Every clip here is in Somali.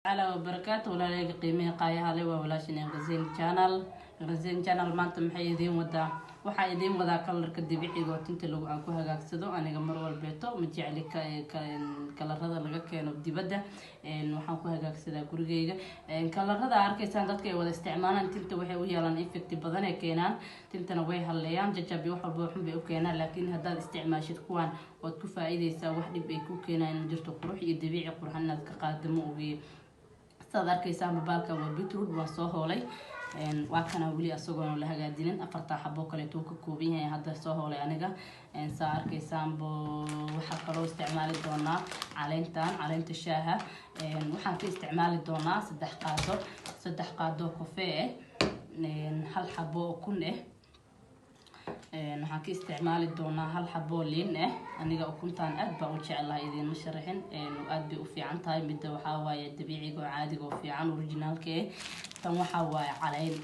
على وبركاته ولا لاقي قيمة قاية هالي ولا شيء غزين channel ما أنت محيدين ودا وحيدين ودا كلر كدي بيعي أنت لو أكو هجاك صدق أنا جمر والبيتو متجعلي كلر هذا اللي كانوا بدي بده إنه حنكو هجاك صدق كورجيجا كلر هذا عارك ساندت كي ولا استعمال أنت وهي لان إفكت بدنا كينا أنت نوي هالليام جت بيوحى بيوحى بيوكينا لكن هذا الاستعمال شتكوان وتكفى إذا يسوي واحد بيكو كينا إنه جرت قروح يدبيع قروح الناس كقادمه وبي صدق كيسان ببالك وبيترود وصوه لي وكان ولي أسوقنا لها قاعدين أفرطا حبوك اللي توك كوبيه هذا صوه لي أنا صار كيسان وحقلوا استعمال الدونا علين تشاها وحن في استعمال الدونا صدح قادو كوفيه هل حبو كنه waxaan ka isticmaali doonaa hal xabo liin aniga ukuntaan aad baan u jecelahay idin ma sharaxin aad bay u fiican tahay midda waxa waaye dabiiciga oo caadiga oo fiican originalka tan waxa waaye caleen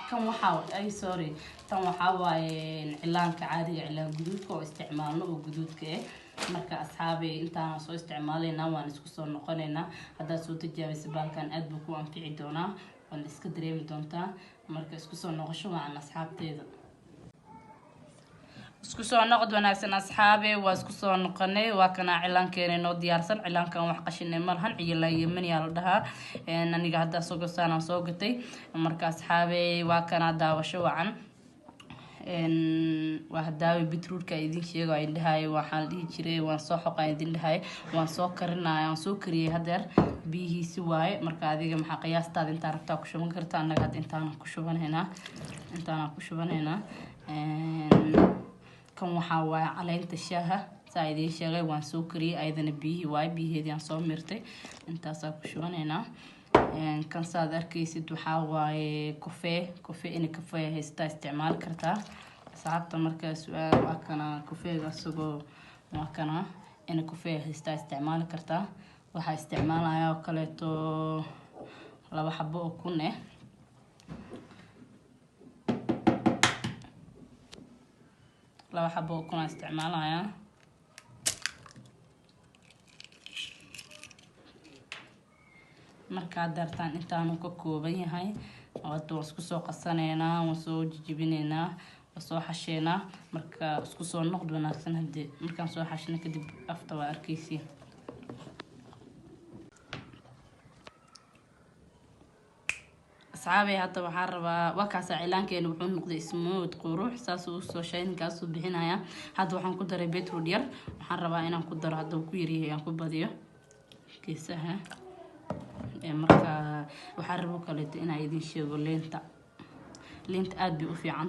kan waxa ay sorry tan waxa waaye cilaanka caadiga cilaan guduudka oo isticmaalno oo guduudka marka asxaabay intaan soo isticmaaleynaa waan isku soo noqoneynaa hadaa soo tijaabisay baalkan aad buu ku anfici doonaa waan iska dareemi doontaa marka isku soo noqosho waan asxaabteeda isku soo noqod wanaagsan asxaabe waa isku soo noqonay waa kana cilaankeena noo diyaarsan cilaankan wax qashinay malahan ciyala yemen yaa la dhahaa aniga hadda soo gasana soo gatay marka asxaabe waa kana daawasho wacan waa hadaawi beetroot idin sheego ay dhahay waxaan dhihi jiray waan soo xoqay idin dhahay waan soo karinayaa waan soo kariyay hadeer biyihiisi waaye marka adiga maxaa qiyaastaada inta rabtaa ku shuban kartaa anaga had intaan ku shubanaynaa kan waxa waaye caleenta shaaha saayidii sheegay waan soo kariyay ayadana biyihii waaye biyaheedii aan soo mirtay intaasaa ku shubanaynaa kan saad arkaysid waxaa waaye kofee in kofee haysta isticmaali kartaa asxaabta markaa su'aal waa kana kofeega asagoo waa kana in kofee haysta isticmaali kartaa waxaa isticmaalayaa oo kaleeto 2 xabo oo kun لو حبوا كنا استعمالها marka dartaan intaanu ka kooban yahay oo isku soo qasanayna oo soo jijibinayna oo soo xashayna marka isku soo noqdo wanaagsan hadii markaan soo xashina kadib afta waa arkaysi asxaabay hadda waxaan rabaa wakaas cilaankeena wuxuu noqday smooth quruux saas uu soo shaynkaas u bixinaya hadda waxaan ku daray beetroot yar waxaan rabaa inaan ku daro hadda ku yariyo aan ku badiyo kiisaha marka waxaan rabaa kale inaan idin sheego leenta aad bay u fiican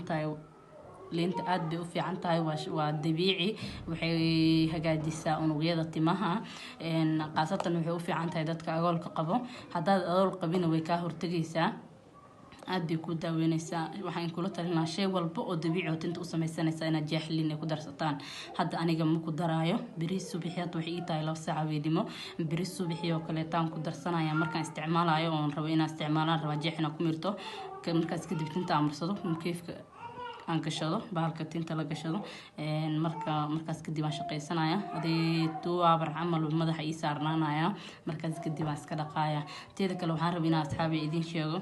tahay waa dabiici waxay hagaajisaa unugyada timaha qaasatan waxay u fiican tahay dadka agoolka qabo haddaad agool qabina way ka hortagaysaa aad bay ku daaweynaysaa waxaan kula talinaa shay walba oo dabiici oo tinta u samaysanaysa inaad jaaxilin ay ku darsataan hadda aniga ma ku daraayo bariis subaxiyad waxay ii tahay 2 saac weedimo bariis subaxii oo kale taan ku darsanaya markaan isticmaalayo oo rabo inaan isticmaalaan raba jeexina ku mirto markaas kadib tinta amarsado keefka aan gashado bahalka tinta la gashado markaas kadib aan shaqaysanaya hadii 2 abar camal madaxa ii saarnaanaya markaas kadib aan iska dhaqaaya teeda kale waxaan rabaa inaan asxaabi idin sheego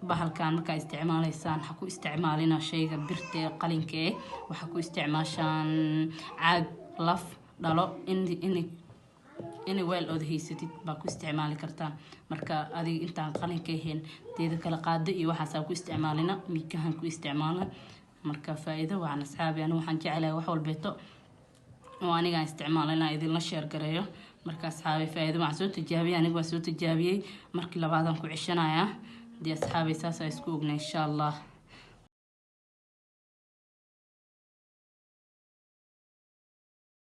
bahalkan marka isticmaalaysaan waxa ku isticmaalina shayga birta qalinka waxa ku isticmaashaan caag laf dhalo in weel oo haysatid baa ku isticmaali kartaa marka adiga intaan qalinka ahayn teeda kale qaado iyo waxa ku isticmaalina miikahan ku isticmaalna marka faa'iido waa asxaabi aniga waxaan jecelahay wax walbeeto oo aniga isticmaalana idin la share gareeyo marka asxaabi faa'iido ma soo tijaabiyay aniga waa soo tijaabiyay markii labaadan ku cishanaaya دي أصحابي ساسا يسكوقنا إن شاء الله.